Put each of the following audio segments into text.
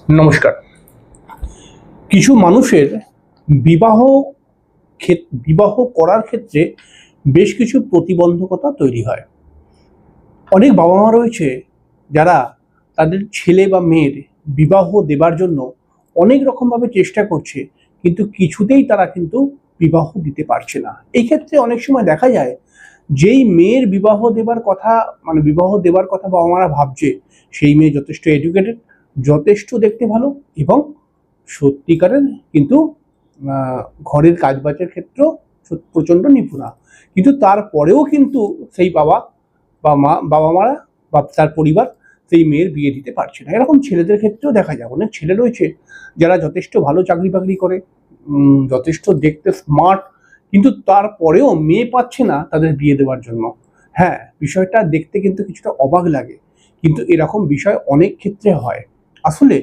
নমস্কার। কিছু মানুষের বিবাহ বিবাহ করার ক্ষেত্রে বেশ কিছু প্রতিবন্ধকতা তৈরি হয়। অনেক বাবা মা রয়েছে যারা তাদের ছেলে বা মেয়ের বিবাহ দেবার জন্য অনেক রকমভাবে চেষ্টা করছে, কিন্তু কিছুতেই তারা কিন্তু বিবাহ দিতে পারছে না। এই ক্ষেত্রে অনেক সময় দেখা যায় যেই মেয়ের বিবাহ দেবার কথা, বিবাহ দেবার কথা বাবা মারা ভাবছে, সেই মেয়ে যথেষ্ট এডুকেটেড, যথেষ্ট দেখতে ভালো এবং সত্যিকারের কিন্তু ঘরের কাজবাজের ক্ষেত্রেও প্রচণ্ড নিপুণা, কিন্তু তারপরেও কিন্তু সেই বাবা মারা বা তার পরিবার সেই মেয়ের বিয়ে দিতে পারছে না। এরকম ছেলেদের ক্ষেত্রেও দেখা যায়, অনেক ছেলে রয়েছে যারা যথেষ্ট ভালো চাকরি বাকরি করে, যথেষ্ট দেখতে স্মার্ট, কিন্তু তারপরেও মেয়ে পাচ্ছে না তাদের বিয়ে দেওয়ার জন্য। হ্যাঁ, বিষয়টা দেখতে কিন্তু কিছুটা অবাক লাগে, কিন্তু এরকম বিষয় অনেক ক্ষেত্রে হয়। আসলে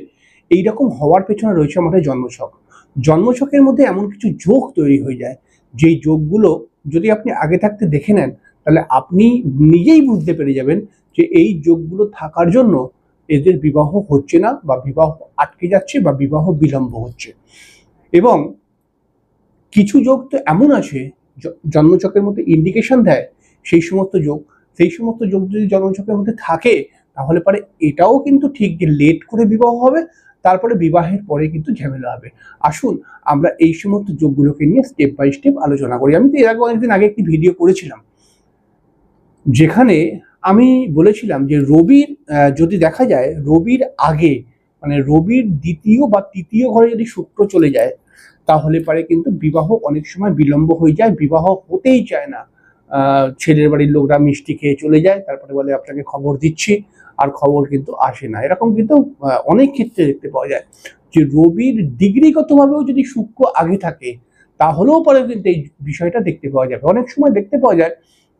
এইরকম হওয়ার পেছনে রয়েছে আমাদের জন্মছক। জন্মছকের মধ্যে এমন কিছু যোগ তৈরি হয়ে যায়, যেই যোগগুলো যদি আপনি আগে থাকতে দেখে নেন, তাহলে আপনি নিজেই বুঝতে পেরে যাবেন যে এই যোগগুলো থাকার জন্য এদের বিবাহ হচ্ছে না, বা বিবাহ আটকে যাচ্ছে, বা বিবাহ বিলম্ব হচ্ছে। এবং কিছু যোগ তো এমন আছে জন্মছকের মধ্যে ইন্ডিকেশন দেয়, সেই সমস্ত যোগ যদি জন্মছকের মধ্যে থাকে, তাহলে পরে এটাও কিন্তু ঠিক যে লেট করে বিবাহ হবে, তারপরে বিবাহের পরে কিন্তু ঝামেলা হবে। আসুন আমরা এই সমস্ত যোগগুলোকে নিয়ে স্টেপ বাই স্টেপ আলোচনা করি। আমি তো এর আগে অনেকদিন আগে একটি ভিডিও করেছিলাম, যেখানে আমি বলেছিলাম যে রবির যদি দেখা যায় রবির আগে, রবির দ্বিতীয় বা তৃতীয় ঘরে যদি শুক্র চলে যায়, তাহলে পারে কিন্তু বিবাহ অনেক সময় বিলম্ব হয়ে যায়, বিবাহ হতেই চায় না। ছেলের বাড়ির লোকরা মিষ্টি খেয়ে চলে যায়, তারপরে বলে আপনাকে খবর দিচ্ছি, আর খবর কিন্তু আসে না। এরকম কিন্তু অনেক ক্ষেত্রে দেখতে পাওয়া যায় যে রবির ডিগ্রিগতভাবেও যদি শুক্র আগে থাকে, তাহলেও পরে কিন্তু এই বিষয়টা দেখতে পাওয়া যাবে। অনেক সময় দেখতে পাওয়া যায়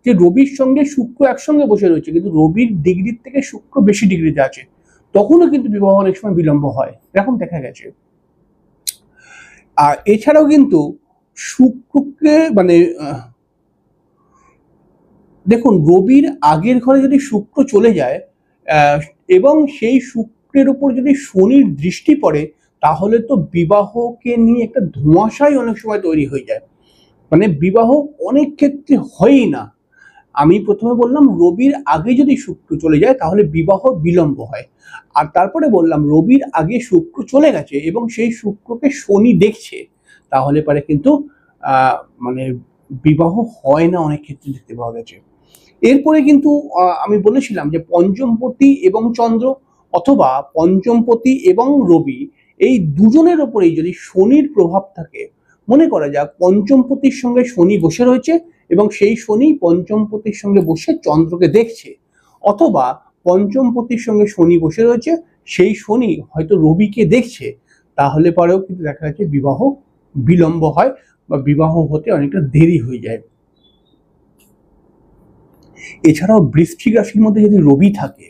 যে রবির সঙ্গে শুক্র একসঙ্গে বসে রয়েছে, কিন্তু রবির ডিগ্রির থেকে শুক্র বেশি ডিগ্রিতে আছে, তখনও কিন্তু বিবাহ অনেক সময় বিলম্ব হয়, এরকম দেখা গেছে। আর এছাড়াও কিন্তু শুক্রকে দেখুন, রবির আগের ঘরে যদি শুক্র চলে যায় এবং সেই শুক্রের উপর যদি শনির দৃষ্টি পড়ে, তাহলে তো বিবাহকে নিয়ে একটা ধোঁয়াশাই অনেক সময় তৈরি হয়ে যায়, বিবাহ অনেক ক্ষেত্রে হয়ই না। আমি প্রথমে বললাম রবির আগে যদি শুক্র চলে যায় তাহলে বিবাহ বিলম্ব হয়, আর তারপরে বললাম রবির আগে শুক্র চলে গেছে এবং সেই শুক্রকে শনি দেখছে, তাহলে পরে কিন্তু আহ মানে বিবাহ হয় না, অনেক ক্ষেত্রে দেখতে পাওয়া গেছে। এরপরে কিন্তু আমি বলেছিলাম যে পঞ্চমপতি এবং চন্দ্র, অথবা পঞ্চমপতি এবং রবি, এই দুজনের ওপরেই যদি শনির প্রভাব থাকে, মনে করা যাক পঞ্চমপতির সঙ্গে শনি বসে রয়েছে এবং সেই শনি পঞ্চমপতির সঙ্গে বসে চন্দ্রকে দেখছে, অথবা পঞ্চমপতির সঙ্গে শনি বসে রয়েছে, সেই শনি হয়তো রবিকে দেখছে, তাহলে পরেও কিন্তু দেখা যাচ্ছে বিবাহ বিলম্ব হয় বা বিবাহ হতে অনেকটা দেরি হয়ে যায়। এছাড়াও বৃশ্চিক রাশির মধ্যে যদি রবি থাকে,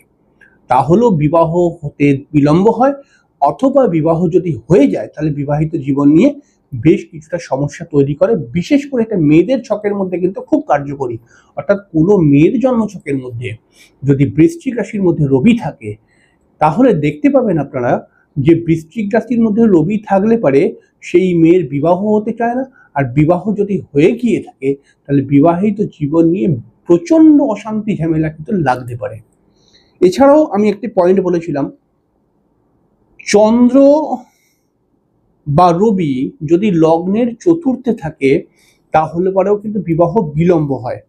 তাহলেও বিবাহ হতে বিলম্ব হয়, অথবা বিবাহ যদি হয়ে যায় তাহলে বিবাহিত জীবন নিয়ে বেশ কিছুটা সমস্যা তৈরি করে। বিশেষ করে এটা মেয়েদের ছকের মধ্যে কিন্তু খুব কার্যকরী, অর্থাৎ কোনো মেয়ের জন্ম ছকের মধ্যে যদি বৃশ্চিক রাশির মধ্যে রবি থাকে, তাহলে দেখতে পাবেন আপনারা যে বৃশ্চিক রাশির মধ্যে রবি থাকলে পারে সেই মেয়ের বিবাহ হতে চায় না, আর বিবাহ যদি হয়ে গিয়ে থাকে তাহলে বিবাহিত জীবন নিয়ে প্রচন্ড অশান্তি ঝামেলা কিন্তু লাগতে পারে। এছাড়াও আমি একটি পয়েন্ট বলেছিলাম, চন্দ্র বা রবি যদি লগ্নের চতুর্থে থাকে, তাহলে পরেও কিন্তু বিবাহ বিলম্ব হয়।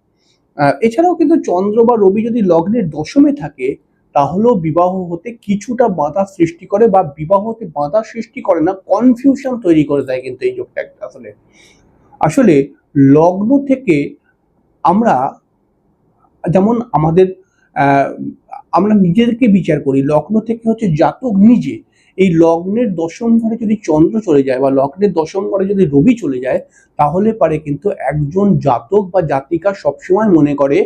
এছাড়াও কিন্তু চন্দ্র বা রবি যদি লগ্নের দশমে থাকে, তাহলেও বিবাহ হতে কিছুটা বাধা সৃষ্টি করে, বা বিবাহ হতে বাধা সৃষ্টি করে না, কনফিউশন তৈরি করে দেয় কিন্তু এই যোগটা। আসলে আসলে লগ্ন থেকে আমরা, যেমন আমরা নিজেদেরকে বিচার করি, লগ্ন থেকে হচ্ছে জাতক নিজে। এই লগ্নের দশম ঘরে যদি চন্দ্র চলে যায় বা লগ্নের দশম ঘরে যদি রবি চলে যায়, তাহলে পারে কিন্তু একজন জাতক বা জাতিকা সবসময় মনে করে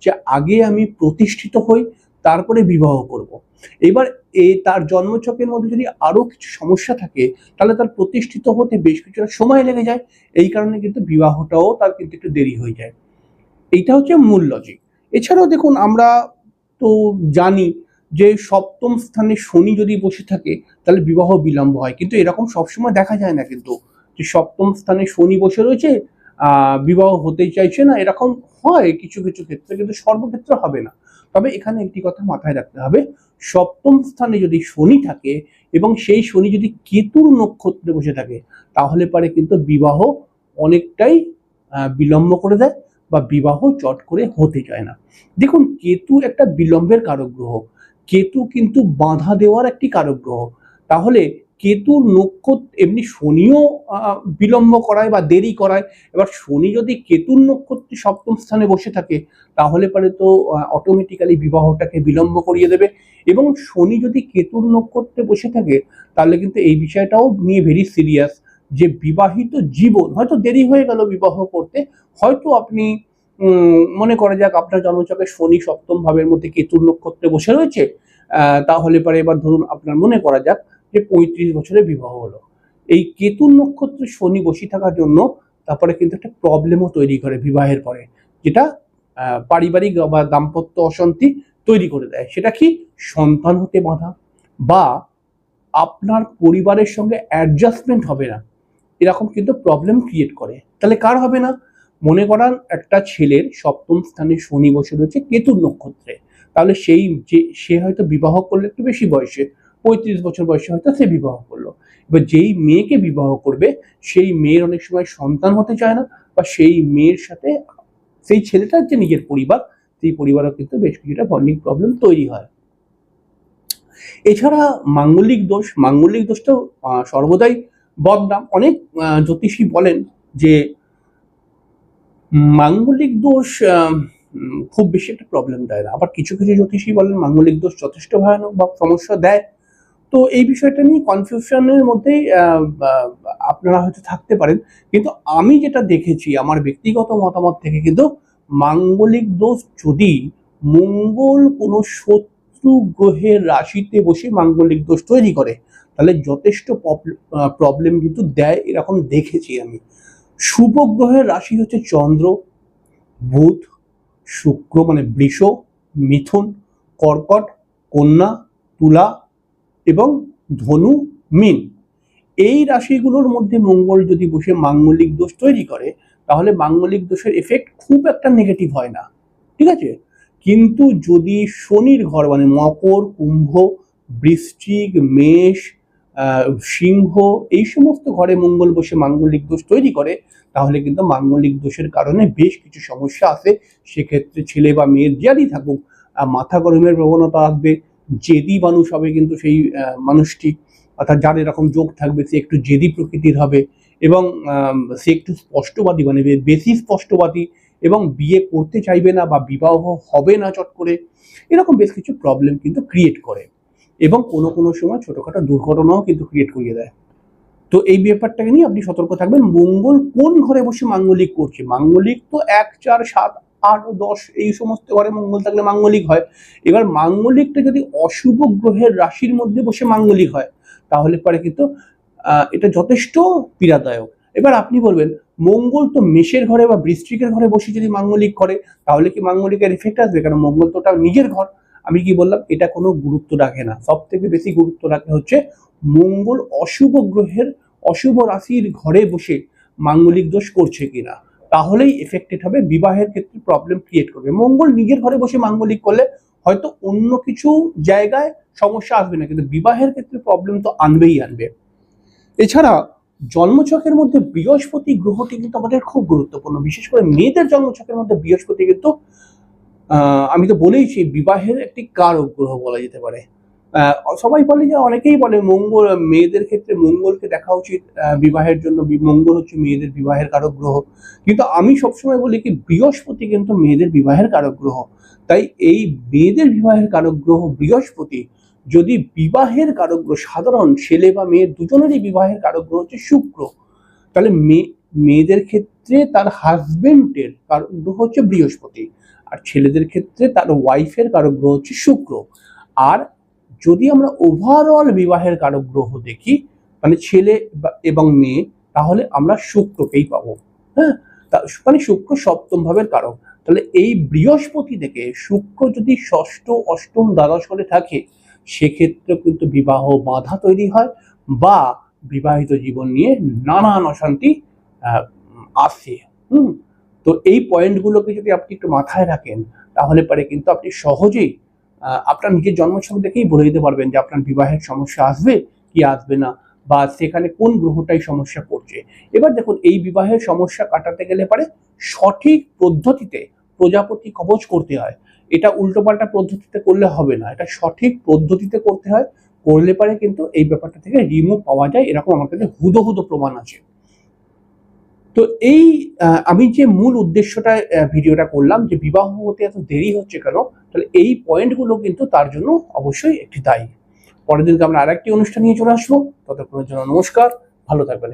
যে আগে আমি প্রতিষ্ঠিত হই, তারপরে বিবাহ করব। এবার তার জন্মছকের মধ্যে যদি আরো কিছু সমস্যা থাকে, তাহলে তার প্রতিষ্ঠিত হতে বেশ কিছুটা সময় লেগে যায়, এই কারণে কিন্তু বিবাহটাও তার কিন্তু একটু দেরি হয়ে যায়। এইটা হচ্ছে মূল লজিক। এছাড়াও দেখুন, আমরা তো জানি যে সপ্তম স্থানে শনি যদি বসে থাকে তাহলে বিবাহ বিলম্ব হয়, কিন্তু এরকম সবসময় দেখা যায় না। কিন্তু যে সপ্তম স্থানে শনি বসে রয়েছে বিবাহ হতেই চাইছে না, এরকম হয় কিছু কিছু ক্ষেত্রে, কিন্তু সর্বক্ষেত্রে হবে না। তবে এখানে একটি কথা মাথায় রাখতে হবে, সপ্তম স্থানে যদি শনি থাকে এবং সেই শনি যদি কেতুর নক্ষত্রে বসে থাকে তাহলে পারে কিন্তু বিবাহ অনেকটাই বিলম্ব করে দেয় বা বিবাহ চট করে হতে চায় না। দেখুন, কেতু একটা বিলম্বের কারক গ্রহ, কেতু কিন্তু বাধা দেওয়ার একটি কারক গ্রহ। তাহলে কেতুর নক্ষত্র, এমনি শনিও বিলম্ব করায় বা দেরি করায়। এবার শনি যদি কেতুর নক্ষত্রে সপ্তম স্থানে বসে থাকে তাহলে পারে তো অটোমেটিক্যালি বিবাহটাকে বিলম্ব করিয়ে দেবে। এবং শনি যদি কেতুর নক্ষত্রে বসে থাকে তাহলে কিন্তু এই বিষয়টাও নিয়ে ভেরি সিরিয়াস, যে বিবাহিত জীবন হয়তো দেরি হয়ে গেল বিবাহ করতে, হয়তো আপনি মনে করা যাক আপনার জন্মছকে শনি সপ্তম ভাবের মধ্যে কেতুর নক্ষত্রে বসে রয়েছে, তাহলে পরে এবার ধরুন আপনার মনে করা যাক যে 35 বছরে বিবাহ হলো। এই কেতুর নক্ষত্রে শনি বসে থাকার জন্য তারপরে কিন্তু একটা প্রবলেমও তৈরি করে বিবাহের পরে, যেটা পারিবারিক বা দাম্পত্য অশান্তি তৈরি করে দেয়। সেটা কি? সন্তান হতে বাধা, বা আপনার পরিবারের সঙ্গে অ্যাডজাস্টমেন্ট হবে না, এরকম কিন্তু প্রবলেম ক্রিয়েট করে। তাহলে কার হবে না? মনে করান একটা ছেলের সপ্তম স্থানে শনি বসে রয়েছে কেতুর নক্ষত্রে, তাহলে সেই যে সে হয়তো বিবাহ করলে একটু বেশি বয়সে, 35 বছর বয়সে হয়তো সে বিবাহ করলো। এবার যেই মেয়েকে বিবাহ করবে সেই মেয়ের অনেক সময় সন্তান হতে চায় না, বা সেই মেয়ের সাথে সেই ছেলেটার যে নিজের পরিবার, সেই পরিবারও কিন্তু বেশ কিছুটা বন্ডিং প্রবলেম তৈরি হয়। এছাড়া মাঙ্গলিক দোষটাও সর্বদাই বদনাম। অনেক জ্যোতিষী বলেন যে মাঙ্গলিক দোষ খুব বেশি একটা প্রবলেম দেয় না, আবার কিছু কিছু জ্যোতিষী বলেন মাঙ্গলিক দোষ যথেষ্ট ভয়ানক বা সমস্যা দেয়। তো এই বিষয়টা নিয়ে কনফিউশনের মধ্যেই আপনারা হয়তো থাকতে পারেন, কিন্তু আমি যেটা দেখেছি আমার ব্যক্তিগত মতামত থেকে, কিন্তু মাঙ্গলিক দোষ যদি মঙ্গল কোনো শত্রু গ্রহের রাশিতে বসে মাঙ্গলিক দোষ তৈরি করে তাহলে যথেষ্ট প্রবলেম কিন্তু দেয়, এরকম দেখেছি আমি। শুভ গ্রহের রাশি হচ্ছে চন্দ্র, বুধ, শুক্র মানে বৃষ, মিথুন, কর্কট, কন্যা, তুলা এবং ধনু, মীন। এই রাশিগুলোর মধ্যে মঙ্গল যদি বসে মাঙ্গলিক দোষ তৈরি করে তাহলে মাঙ্গলিক দোষের এফেক্ট খুব একটা নেগেটিভ হয় না, ঠিক আছে। কিন্তু যদি শনির ঘর মানে মকর, কুম্ভ, বৃশ্চিক, মেষ, সিংহ এই সমস্ত ঘরে মঙ্গল বসে মাঙ্গলিক দোষ তৈরি করে তাহলে কিন্তু মাঙ্গলিক দোষের কারণে বেশ কিছু সমস্যা আসে। সেক্ষেত্রে ছেলে বা মেয়ের যারই থাকুক মাথা গরমের প্রবণতা আসবে, জেদি মানুষ হবে কিন্তু সেই মানুষটি, অর্থাৎ যার এরকম যোগ থাকবে সে একটু জেদি প্রকৃতির হবে, এবং সে একটু স্পষ্টবাদী মানে বেশি স্পষ্টবাদী, এবং বিয়ে করতে চাইবে না বা বিবাহ হবে না চট করে, এরকম বেশ কিছু প্রবলেম কিন্তু ক্রিয়েট করে, এবং কোনো কোনো সময় ছোটখাটো দুর্ঘটনাও কিন্তু ক্রিয়েট করিয়ে দেয়। তো এই ব্যাপারটাকে নিয়ে আপনি সতর্ক থাকবেন। মঙ্গল কোন ঘরে বসে মাঙ্গলিক করছে? মাঙ্গলিক তো 1, 4, 7, 8, 10 এই সমস্ত ঘরে মঙ্গল থাকলে মাঙ্গলিক হয়। এবার মাঙ্গলিকটা যদি অশুভ গ্রহের রাশির মধ্যে বসে মাঙ্গলিক হয় তাহলে পরে কিন্তু এটা যথেষ্ট পীড়াদায়ক। এবার আপনি বলবেন মঙ্গল তো মেষের ঘরে বা বৃশ্চিকের ঘরে বসে যদি মাঙ্গলিক করে তাহলে কি মাঙ্গলিকের এফেক্ট আসবে? কারণ মঙ্গল তো তার নিজের ঘর। আমি কি বললাম? এটা কোনো গুরুত্ব রাখে না। সব থেকে বেশি গুরুত্ব রাখে হচ্ছে মঙ্গল অশুভ গ্রহের অশুভ রাশির ঘরে বসে মাঙ্গলিক দোষ করছে কিনা, তাহলেই এফেক্টেড হবে, বিবাহের ক্ষেত্রে প্রবলেম ক্রিয়েট করবে। মঙ্গল নিজের ঘরে বসে মাঙ্গলিক করলে হয়তো অন্য কিছু জায়গায় সমস্যা আসবে না, কিন্তু বিবাহের ক্ষেত্রে প্রবলেম তো আনবেই আনবে। এছাড়া জন্মছকের মধ্যে বৃহস্পতি গ্রহটি কিন্তু আমাদের খুব গুরুত্বপূর্ণ, বিশেষ করে মেয়েদের জন্মছকের মধ্যে বৃহস্পতি কিন্তু আমি তো বলেইছি বিবাহের একটি কারক গ্রহ বলা যেতে পারে। সবাই বলে যে, অনেকেই বলে মঙ্গল মেয়েদের ক্ষেত্রে মঙ্গলকে দেখা উচিত বিবাহের জন্য, মঙ্গল হচ্ছে মেয়েদের বিবাহের কারক গ্রহ, কিন্তু আমি সবসময় বলি কি বৃহস্পতি কিন্তু মেয়েদের বিবাহের কারক গ্রহ। তাই এই মেয়েদের বিবাহের কারক গ্রহ বৃহস্পতি যদি বিবাহের কারক গ্রহ, সাধারণ ছেলে বা মেয়ে দুজনেরই বিবাহের কারক গ্রহ হচ্ছে শুক্র, তাহলে মেয়েদের ক্ষেত্রে তার হাজবেন্ডের কারক গ্রহ হচ্ছে বৃহস্পতি, আর ছেলেদের ক্ষেত্রে তার ওয়াইফের কারক গ্রহ হচ্ছে শুক্র। আর যদি আমরা ওভারঅল বিবাহের কারক গ্রহ দেখি মানে ছেলে এবং মেয়ে, তাহলে আমরা শুক্রকেই পাবো। হ্যাঁ, মানে শুক্র সপ্তম ভাবের কারক। তাহলে এই বৃহস্পতি থেকে শুক্র যদি ষষ্ঠ অষ্টম দ্বাদশ ঘরে থাকে, সেক্ষেত্রে কিন্তু বিবাহ বাধা তৈরি হয় বা বিবাহিত জীবন নিয়ে নানান অশান্তি আসে। তো এই পয়েন্টগুলোকে যদি আপনি একটু মাথায় রাখেন, তাহলে পরে কিন্তু আপনি সহজেই আপনার নিজের জন্মছক দেখেই বলে দিতে পারবেন যে আপনার বিবাহের সমস্যা আসবে কি আসবে না, বা সেখানে কোন গ্রহটাই সমস্যা পড়ছে। এবার দেখুন, এই বিবাহের সমস্যা কাটাতে গেলে পারে সঠিক পদ্ধতিতে প্রজাপতি কবচ করতে হয়। এটা উল্টোপাল্টা পদ্ধতিতে করলে হবে না, এটা সঠিক পদ্ধতিতে করতে হয়। করলে পারে কিন্তু এই ব্যাপারটা থেকে রিমুভ পাওয়া যায়, এরকম আমার কাছে হুদো প্রমাণ আছে। তো এই আমি যে মূল উদ্দেশ্যটা ভিডিওটা করলাম, যে বিবাহ হতে এত দেরি হচ্ছে কেন, তাহলে এই পয়েন্টগুলো কিন্তু তার জন্য অবশ্যই একটি দায়ী। পরের দিনকে আমরা আরেকটি অনুষ্ঠান নিয়ে চলে আসবো। ততক্ষণের জন্য নমস্কার, ভালো থাকবেন।